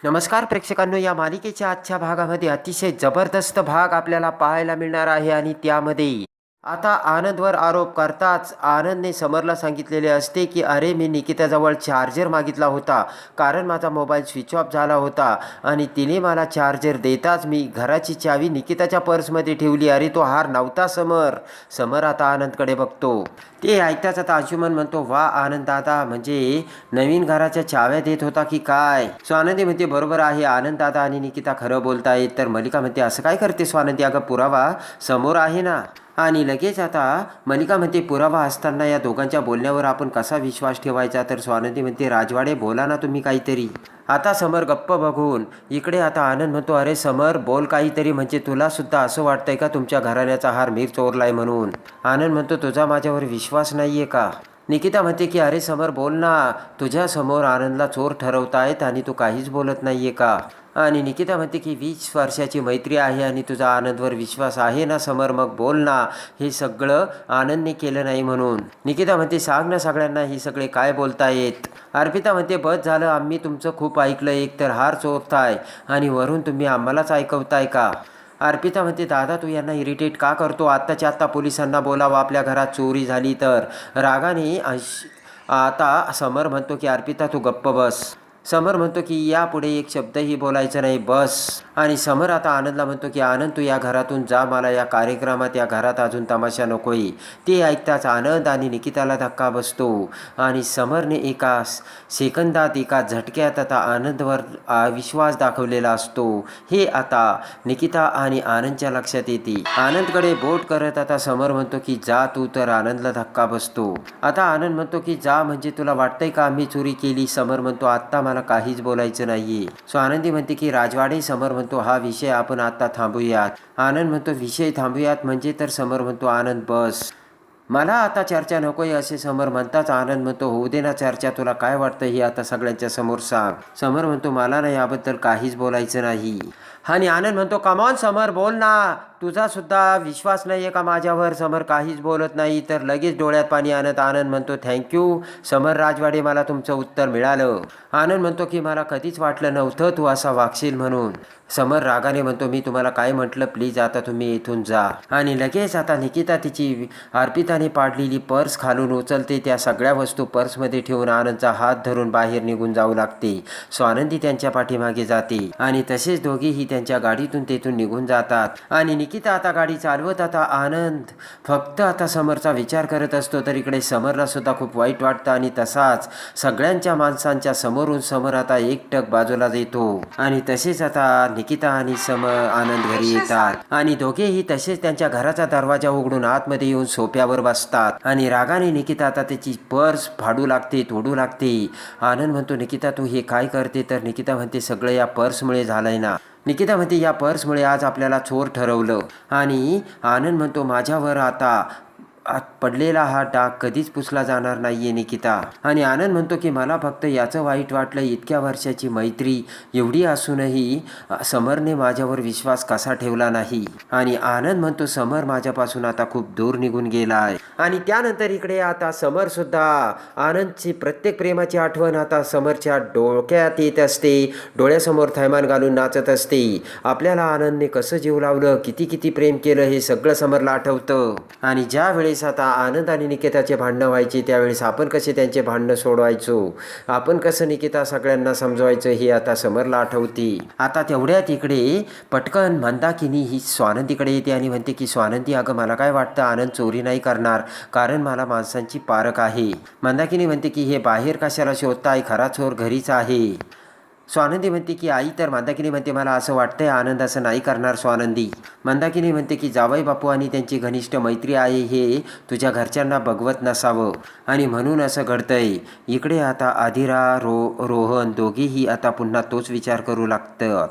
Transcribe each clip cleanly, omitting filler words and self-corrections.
नमस्कार प्रेक्षकांनो, या मालिकेच्या आजच्या भागामध्ये अतिशय जबरदस्त भाग आपल्याला पाहायला मिळणार आहे. आणि त्यामध्ये आता आनंदवर आरोप करताच आनंदने समरला सांगितलेले असते की अरे, मी निकिताजवळ चार्जर मागितला होता कारण माझा मोबाईल स्विच ऑफ झाला होता आणि तिने मला चार्जर देताच मी घराची चावी निकिताच्या पर्समध्ये ठेवली. अरे, तो हार नव्हता समर. समर आता आनंदकडे बघतो. ते ऐकताच आता अंशुमन म्हणतो, वा आनंद दादा, म्हणजे नवीन घराच्या चाव्या देत होता की काय? स्वानंदी म्हणते, बरोबर आहे आनंद दादा आणि निकिता खरं बोलतायत. तर मलिका म्हणते, असं काय करते स्वानंदी? अगं, पुरावा समोर आहे ना. आणि लगेच आता मलिका म्हणते, पुरावा असताना या दोघांच्या बोलण्यावर आपण कसा विश्वास ठेवायचा? तर स्वानंदी म्हणते, राजवाडे बोला ना तुम्ही काहीतरी. आता समर गप्प बघून इकडे आता आनंद म्हणतो, अरे समर बोल काहीतरी, म्हणजे तुला सुद्धा असं वाटतंय का तुमच्या घराण्याचा हार मीर चोरलाय म्हणून? आनंद म्हणतो, तुझा माझ्यावर विश्वास नाहीये का? निकिता म्हणते की अरे समर बोल ना, तुझ्यासमोर आनंदला चोर ठरवतायत आणि तू काहीच बोलत नाहीये का? आणि निकिता म्हणते की 20 वर्षाची मैत्री आहे आणि तुझा आनंदवर विश्वास आहे ना समर, मग बोल ना, हे सगळं आनंदने केलं नाही म्हणून. निकिता म्हणते, सांग ना सगळ्यांना ही सगळे काय बोलतायत. अर्पिता म्हणते, बस झालं, आम्ही तुमचं खूप ऐकलं. एक तर हार चोरताय आणि वरून तुम्ही आम्हालाच ऐकवताय का? अर्पिता म्हणते, दादा तू यांना इरिटेट का करतो? आत्ताच्या आत्ता पोलिसांना बोलावं, आपल्या घरात चोरी झाली तर. रागाने आता समर म्हणतो की अर्पिता तू गप्प बस. समर म्हणतो की यापुढे एक शब्दही बोलायचं नाही, बस. आणि समर आता आनंदला म्हणतो की आनंद तू या घरातून जा, मला या कार्यक्रमात या घरात अजून तमाशा नकोय. ते ऐकताच आनंद आणि निकिताला धक्का बसतो आणि समरने एका सेकंदात एका झटक्यात आता आनंदवर विश्वास दाखवलेला असतो. हे आता निकिता आणि आनंदच्या लक्षात येते. आनंदकडे बोट करत आता समर म्हणतो की जा तू, तर आनंदला धक्का बसतो. आता आनंद म्हणतो की जा म्हणजे तुला वाटतंय का आम्ही चोरी केली? समर म्हणतो, आत्ता मला काहीच बोलायचं नाहीये. सो आनंदी म्हणते की राजवाडे. समर म्हणतो, हा विषय आपण आता थांबूयात. आनंद म्हणतो, विषय थांबूयात म्हणजे? तर समर म्हणतो, आनंद बस, मला आता चर्चा नकोय असे समर म्हणताच आनंद म्हणतो, होऊ दे ना चर्चा, तुला काय वाटतं हे आता सगळ्यांच्या समोर सांग. समर म्हणतो, मला ना याबद्दल काहीच बोलायचं नाही. आणि आनंद म्हणतो, कमॉन समर बोल ना, तुझा सुद्धा विश्वास नाही आहे का माझ्यावर? समर काहीच बोलत नाही. तर लगेच डोळ्यात पाणी आणत आनंद म्हणतो, थँक्यू समर राजवाडे, मला तुमचं उत्तर मिळालं. आनंद म्हणतो की मला कधीच वाटलं नव्हतं तू असा वागशील म्हणून. समर रागाने म्हणतो, मी तुम्हाला काय म्हटलं, प्लीज आता तुम्ही इथून जा. आणि लगेच आता निकिता तिची अर्पिताने पाडलेली पर्स खालून उचलते. त्या सगळ्या वस्तू पर्समध्ये ठेवून आनंदचा हात धरून बाहेर निघून जाऊ लागते. सो आनंदी त्यांच्या पाठीमागे जाते आणि तसेच दोघेही त्यांच्या गाडीतून तेथून निघून जातात. आणि निकिता आता गाडी चालवत आता आनंद फक्त आता समरचा विचार करत असतो. तर इकडे समरला सुद्धा खूप वाईट वाटतं आणि तसाच सगळ्यांच्या माणसांच्या समोरून समर आता एकटक बाजूला येतो. आणि तसेच आता निकिता आणि आनंद घरी येतात आणि दोघेही तसेच त्यांच्या घराचा दरवाजा उघडून आतमध्ये येऊन सोफ्यावर बसतात. आणि रागाने निकिता आता त्याची पर्स फाडू लागते, तोडू लागते. आनंद म्हणतो, निकिता तू हे काय करते? तर निकिता म्हणते, सगळं या पर्समुळे झालंय ना. निकिता म्हणते, या पर्समुळे आज आपल्याला चोर ठरवलं. आणि आनंद म्हणतो, माझ्यावर आता पडलेला हा डाग कधीच पुसला जाणार नाहीये निकिता. आणि आनंद म्हणतो की मला फक्त याचं वाईट वाटलं, इतक्या वर्षाची मैत्री एवढी असूनही समरने माझ्यावर विश्वास कसा ठेवला नाही. आणि आनंद म्हणतो, समर माझ्यापासून आता खूप दूर निघून गेला आहे. आणि त्यानंतर इकडे आता समर सुद्धा आनंदची प्रत्येक प्रेमाची आठवण आता समरच्या डोक्यात येत असते. डोळ्यासमोर थैमान घालून नाचत असते. आपल्याला आनंदने कसं जीव लावलं, किती किती प्रेम केलं, हे सगळं समरला आठवतं. आणि ज्या वेळेस आता आनंद आणि निकिताचे भांडणं व्हायचे त्यावेळेस आपण कसे त्यांचे भांडणं सोडवायचो, आपण कसं निकिता सगळ्यांना समजवायचं, हे आता समरला आठवते. आता तेवढ्यात इकडे पटकन मंदाकिनी ही स्वानंदीकडे येते आणि म्हणते की स्वानंदी, अगं मला काय वाटतं आनंद चोरी नाही करणार, कारण मला माणसांची पारख आहे. मंदाकिनी म्हणते की हे बाहेर कशाला शोधताय, खरा चोर घरीच आहे. स्वानंदी म्हणते की आई, तर मंदाकिनी म्हणते, मला असं वाटतंय आनंद असं नाही करणार स्वानंदी. मंदाकिनी म्हणते की जावई बापू आणि त्यांची घनिष्ठ मैत्री आहे हे तुझ्या घरच्यांना बघवत नसावं आणि म्हणून असं घडतंय. इकडे आता आदिरा रोहन दोघेही आता पुन्हा तोच विचार करू लागतात.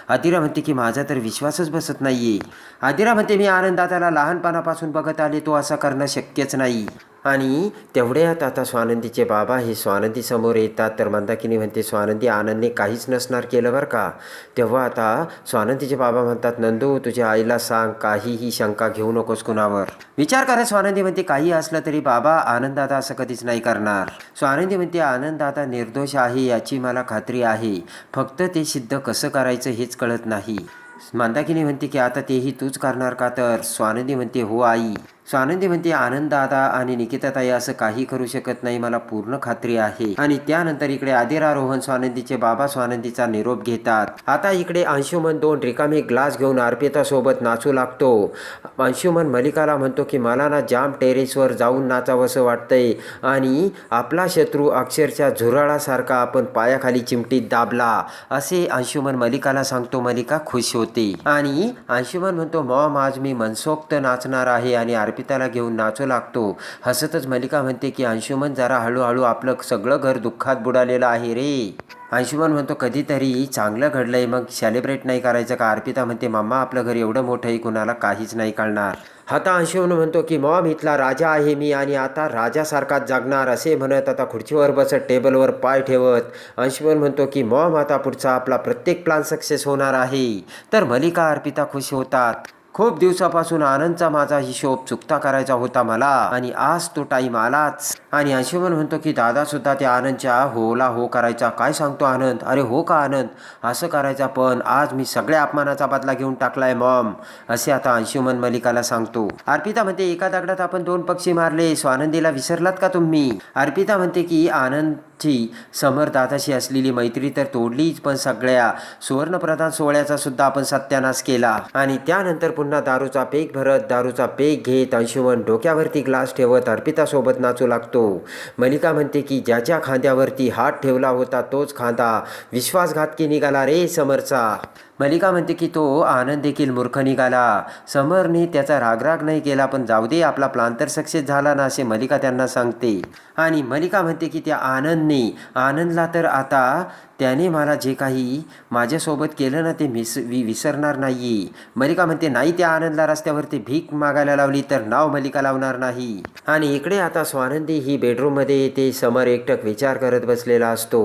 आदिरा म्हणते की माझा तर विश्वासच बसत नाहीये. आदिरा म्हणते, मी आनंदाला लहानपणापासून बघत आले, तो असं करणं शक्यच नाही. आणि तेवढ्यात आता स्वानंदीचे बाबा हे स्वानंदी समोर येतात. तर मंदाकिनी म्हणते, स्वानंदी आनंदने काहीच नसणार केलं बरं का. तेव्हा आता स्वानंदीचे बाबा म्हणतात, नंदू तुझ्या आईला सांग, काहीही शंका घेऊ नकोस कुणावर. विचार करा स्वानंदी म्हणते, काही असलं तरी बाबा आनंददादा असं कधीच नाही करणार. स्वानंदी म्हणते, आनंददादा निर्दोष आहे याची मला खात्री आहे, फक्त ते सिद्ध कसं करायचं हेच कळत नाही. मंदाकिनी म्हणते की आता तेही तूच करणार का. तर स्वानंदी म्हणते, हो आई. स्वानंदी म्हणते, आनंददादा आणि निकिताताई असं काही करू शकत नाही, मला पूर्ण खात्री आहे. आणि त्यानंतर इकडे आदिरारोहण स्वानंदीचे बाबा स्वानंदीचा निरोप घेतात. आता इकडे अंशुमन 2 रिकामे ग्लास घेऊन अर्पिता सोबत नाचू लागतो. अंशुमन मलिकाला म्हणतो की मला ना जाम टेरेसवर जाऊन नाचावंसं वाटतंय आणि आपला शत्रू अक्षरशः झुराळासारखा आपण पायाखाली चिमटीत दाबला, असे अंशुमन मलिकाला सांगतो. मलिका खुश होते आणि अंशुमन म्हणतो, मॉम आज मी मनसोक्त नाचणार आहे आणि अर्पिताला घेऊन नाचू लागतो. हसतच मलिका म्हणते की अंशुमन जरा हळूहळू, आपलं सगळं घर दुःखात बुडालेलं आहे रे. अंशुमन म्हणतो, कधीतरी चांगलं घडलंय मग सेलिब्रेट नाही करायचं का. अर्पिता म्हणते, मम्मा आपलं घर एवढं मोठं आहे, कुणाला काहीच नाही कळणार. आता अंशुमन म्हणतो की मॉम इथला राजा आहे मी आणि आता राजासारखाच जगणार, असे म्हणत आता खुर्चीवर बसत टेबलवर पाय ठेवत अंशुमन म्हणतो की मॉम आता पुढचा आपला प्रत्येक प्लॅन सक्सेस होणार आहे. तर मलिका अर्पिता खुश होतात. खूप दिवसापासून आनंदचा माझा हिशोब चुकता करायचा होता मला आणि आज तो टाईम आलाच. आणि अंशुमन म्हणतो की दादा सुद्धा त्या आनंदच्या होला हो करायचा. काय सांगतो आनंद, अरे हो का आनंद, असं करायचा, पण आज मी सगळ्या अपमानाचा बदला घेऊन टाकलाय मॉम, असे आता अंशुमन मलिकाला सांगतो. अर्पिता म्हणते, एका दगडात आपण 2 पक्षी मारले, स्वानंदीला विसरलात का तुम्ही. अर्पिता म्हणते की आनंदची समर दादाशी असलेली मैत्री तर तोडलीच, पण सगळ्या सुवर्णप्रधान सोहळ्याचा सुद्धा आपण सत्यानाश केला. आणि त्यानंतर पुन्हा दारूचा पेक भरत, दारूचा पेक घेत अंशुमन डोक्यावरती ग्लास ठेवत अर्पिता सोबत नाचू लागतो. मलिका म्हणते की ज्याच्या खांद्यावरती हात ठेवला होता तोच खांदा विश्वासघातकी निघाला रे समरचा. मलिका म्हणते की तो आनंद देखील मूर्ख निघाला. समरने त्याचा रागराग नाही केला, पण जाऊ दे आपला प्लान तर सक्सेस झाला ना, असे मलिका त्यांना सांगते. आणि मलिका म्हणते की त्या आनंदला तर आता त्याने मला जे काही माझ्यासोबत केलं ना ते विसरणार नाही. मलिका म्हणते, नाही त्या आनंदला रस्त्यावरती भीक मागायला लावली तर नाव मलिका लावणार नाही. आणि इकडे आता स्वानंदी ही बेडरूममध्ये येते. समर एकटक विचार करत बसलेला असतो.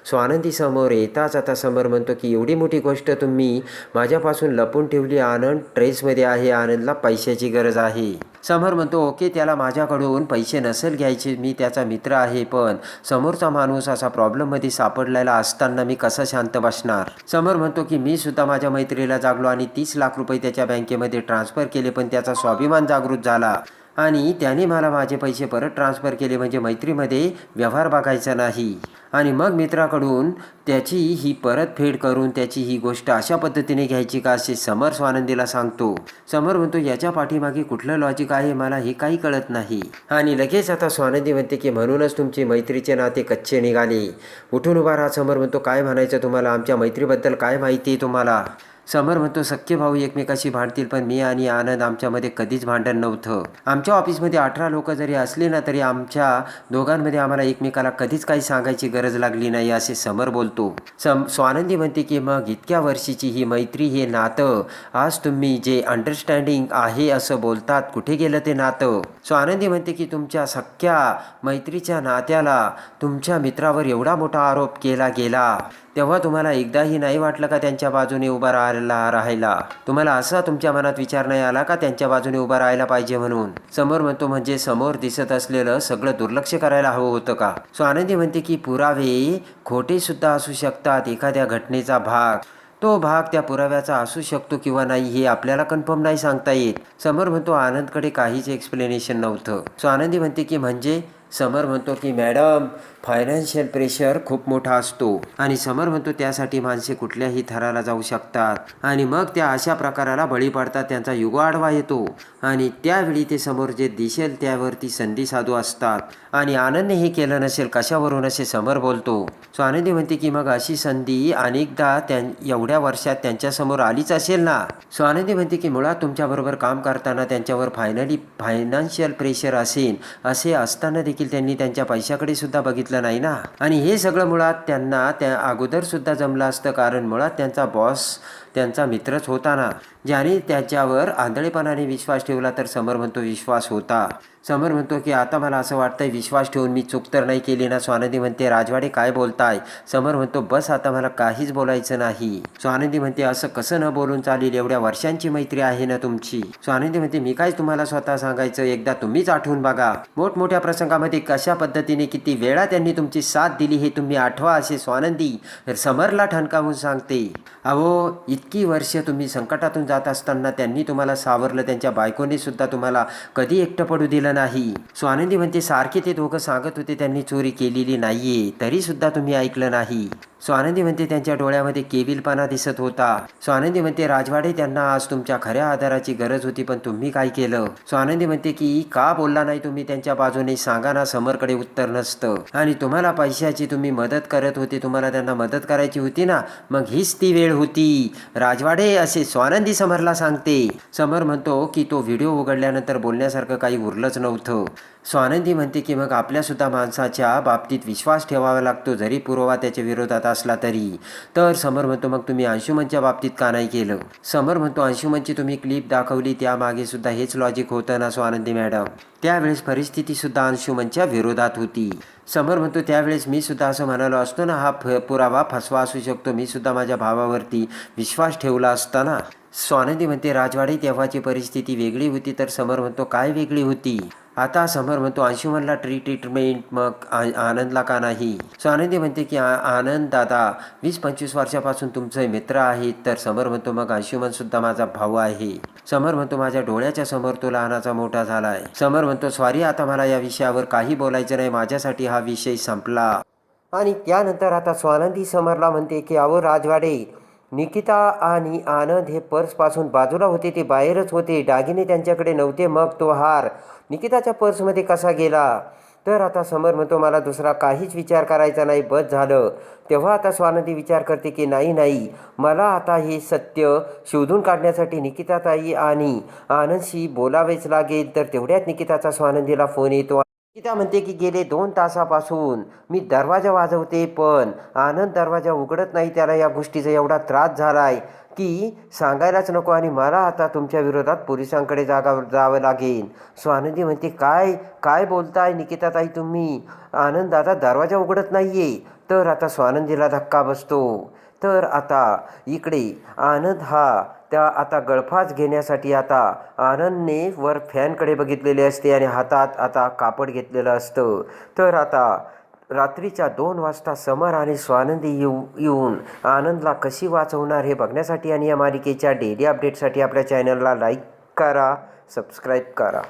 स्वानंदी समोर येताच आता समर म्हणतो की एवढी मोठी गोष्ट तुम्ही माझ्यापासून लपून ठेवली. आनंद ट्रेसमध्ये आहे, आनंदला पैशाची गरज आहे. समर म्हणतो, ओके त्याला माझ्याकडून पैसे नसेल घ्यायचे, मी त्याचा मित्र आहे, पण समोरचा माणूस असा प्रॉब्लेममध्ये सापडलेला असताना मी कसा शांत बसणार. समर म्हणतो की मी सुद्धा माझ्या मैत्रीला जागलो आणि 30 लाख रुपये त्याच्या बँकेमध्ये ट्रान्सफर केले, पण त्याचा स्वाभिमान जागृत झाला आणि त्याने मला माझे पैसे परत ट्रान्सफर केले, म्हणजे मैत्रीमध्ये व्यवहार बघायचा नाही. आणि मग मित्राकडून त्याची ही परतफेड करून त्याची ही गोष्ट अशा पद्धतीने घ्यायची का, असे समर स्वानंदीला सांगतो. समर म्हणतो, याच्या पाठीमागे कुठलं लॉजिक आहे मला हे काही कळत नाही. आणि लगेच आता स्वानंदी म्हणते की म्हणूनच तुमची मैत्रीचे नाते कच्चे निघाले. उठून उभा राहा. समर म्हणतो, काय म्हणायचं तुम्हाला, आमच्या मैत्रीबद्दल काय माहिती आहे तुम्हाला. समर म्हणतो, सख्खे भाऊ एकमेकाशी भांडतील, पण मी आणि आनंद आमच्यामध्ये कधीच भांडण नव्हतं. आमच्या ऑफिसमध्ये 18 लोक जरी असले ना तरी आमच्या दोघांमध्ये आम्हाला एकमेकाला कधीच काही सांगायची गरज लागली नाही, असे समर बोलतो. स्वानंदी म्हणते की मग इतक्या वर्षीची ही मैत्री, हे नातं, आज तुम्ही जे अंडरस्टँडिंग आहे असं बोलतात, कुठे गेलं ते नातं. स्वानंदी म्हणते की तुमच्या सख्या मैत्रीच्या नात्याला तुमच्या मित्रावर एवढा मोठा आरोप केला गेला, तेव्हा तुम्हाला एकदाही नाही वाटलं का त्यांच्या बाजूने उभा राहायला. तुम्हाला असा तुमच्या मनात विचार नाही आला का त्यांच्या बाजूने उभा राहायला पाहिजे म्हणून. समोर म्हणतो, म्हणजे समोर दिसत असलेलं सगळं दुर्लक्ष करायला हवं होतं का. स्वानंदी म्हणते की पुरावे खोटे सुद्धा असू शकतात. एखाद्या घटनेचा भाग, तो भाग त्या पुराव्याचा असू शकतो किंवा नाही हे आपल्याला कन्फर्म नाही सांगता येत. समर म्हणतो, आनंदकडे काहीच एक्सप्लेनेशन नव्हतं. स्वानंदी म्हणते की म्हणजे. समर म्हणतो की मॅडम फायनान्शियल प्रेशर खूप मोठा असतो आणि समर म्हणतो त्यासाठी माणसे कुठल्याही थराला जाऊ शकतात आणि मग त्या अशा प्रकाराला बळी पडतात, त्यांचा युग आडवा येतो आणि त्यावेळी ते समोर जे दिसेल त्यावरती संधी साधू असतात आणि आनंदने हे केलं नसेल कशावरून, असे समर बोलतो. सो आनंदी म्हणते की मग अशी संधी अनेकदा एवढ्या वर्षात त्यांच्यासमोर आलीच असेल ना. सो आनंदी म्हणते की मुळात तुमच्याबरोबर काम करताना त्यांच्यावर फायनान्शियल प्रेशर असेल, असे असताना देखील त्यांनी त्यांच्या पैशाकडे सुद्धा बघितलं नाही ना. आणि हे सगळं मुळात त्यांना त्या अगोदर सुद्धा जमलं असतं, कारण मुळात त्यांचा बॉस त्यांचा मित्रच होता ना. ज्याने त्याच्यावर आंधळेपणाने विश्वास ठेवला तर समर म्हणतो विश्वास होता. समर म्हणतो की आता मला असं वाटतंय विश्वास ठेवून मी चूक तर नाही केली ना. स्वानंदी म्हणते राजवाडे काय बोलताय. समर म्हणतो बस आता मला काहीच बोलायचं नाही. स्वानंदी म्हणते असं कसं न बोलून चालेल, एवढ्या वर्षांची मैत्री आहे ना तुमची. स्वानंदी म्हणते मी काय तुम्हाला स्वतः सांगायचं, एकदा तुम्हीच आठवून बघा. मोठमोठ्या प्रसंगामध्ये कशा पद्धतीने किती वेळा त्यांनी तुमची साथ दिली हे तुम्ही आठवा, असे स्वानंदी समरला ठणकावून सांगते. अहो इतकी वर्ष तुम्ही संकटातून जात असताना त्यांनी तुम्हाला सावरलं, त्यांच्या बायकोने सुद्धा तुम्हाला कधी एकटं पडू दिलं नाही. स्वानंदी म्हणते सारखे ते दोघं सांगत होते त्यांनी चोरी केलेली नाहीये, तरी सुद्धा तुम्ही ऐकलं नाही. स्वानंदी म्हणते त्यांच्या डोळ्यामध्ये केविलपणा दिसत होता. स्वानंदी म्हणते राजवाडे त्यांना आज तुमच्या खऱ्या आधाराची गरज होती, पण तुम्ही काय केलं. स्वानंदी म्हणते की का बोलला नाही तुम्ही त्यांच्या बाजूने, सांगा ना. समरकडे उत्तर नसतं. आणि तुम्हाला पैशाची तुम्ही मदत करत होते, तुम्हाला त्यांना मदत करायची होती ना, मग हीच ती वेळ होती राजवाडे, असे स्वानंदी समरला सांगते. समर म्हणतो की तो व्हिडिओ उघडल्यानंतर बोलण्यासारखं काही उरलंच नव्हतं. स्वानंदी म्हणते की मग आपल्यासुद्धा माणसाच्या बाबतीत विश्वास ठेवावा लागतो, जरी पुरावा त्याच्या विरोधात असला तरी. तर समर म्हणतो मग तुम्ही अंशुमनच्या बाबतीत का नाही केलं. समर म्हणतो अंशुमनची तुम्ही क्लिप दाखवली, त्यामागे सुद्धा हेच लॉजिक होतं ना स्वानंदी मॅडम. त्यावेळेस परिस्थिती सुद्धा अंशुमनच्या विरोधात होती. समर म्हणतो त्यावेळेस मी सुद्धा असं म्हणालो असतो ना, हा पुरावा फसवा असू शकतो, मी सुद्धा माझ्या भावावरती विश्वास ठेवला असता ना. स्वानंदी म्हणते राजवाडे तेव्हाची परिस्थिती वेगळी होती. तर समर म्हणतो काय वेगळी होती. आता समर म्हणतो अंशुमनला ट्रीटमेंट, मग आनंदला का नाही. स्वानंदी म्हणते की आनंद दादा 20-25 वर्षापासून तुमचे मित्र आहेत. तर समर म्हणतो मग अंशुमन सुद्धा माझा भाऊ आहे. समर म्हणतो माझ्या डोळ्याच्या समोर तो लहानाचा मोठा झालाय. समर म्हणतो सॉरी, आता मला या विषयावर काही बोलायचं नाही, माझ्यासाठी हा विषय संपला. आणि त्यानंतर आता स्वानंदी समरला म्हणते की अहो राजवाडे, निकिता आणि आनंद हे पर्सपासून बाजूला होते, ते बाहेरच होते, दागिने त्यांच्याकडे नव्हते, मग तो हार निकिताच्या पर्समध्ये कसा गेला. तर आता समर म्हणतो मला दुसरा काहीच विचार करायचा नाही, बस झालं. तेव्हा आता स्वानंदी विचार करते की नाही, मला आता हे सत्य शोधून काढण्यासाठी निकिताताई आणि आनंदशी बोलावेच लागेल. तर तेवढ्यात निकिताचा स्वानंदीला फोन येतो. निकिता म्हणते की गेले 2 तासापासून मी दरवाजा वाजवते, पण आनंद दरवाजा उघडत नाही, त्याला या गोष्टीचा एवढा त्रास झालाय की सांगायलाच नको, आणि मला आता तुमच्या विरोधात पोलिसांकडे जावं लागेल. स्वानंदी म्हणते काय काय बोलताय निकिताताई तुम्ही, आनंद दादा दरवाजा उघडत नाहीये. तर आता स्वानंदीला धक्का बसतो. तर आता इकडे आनंद हा त्या आता गळफास घेण्यासाठी आता आनंदने वर फॅनकडे बघितलेले असते आणि हातात आता कापड घेतलेलं असतं. तर आता रात्रीच्या 2 वाजता समर आणि स्वानंदी येऊन आनंदला कशी वाचवणार हे बघण्यासाठी आणि या मालिकेच्या डेली अपडेटसाठी आपल्या चॅनलला लाईक करा, सबस्क्राईब करा.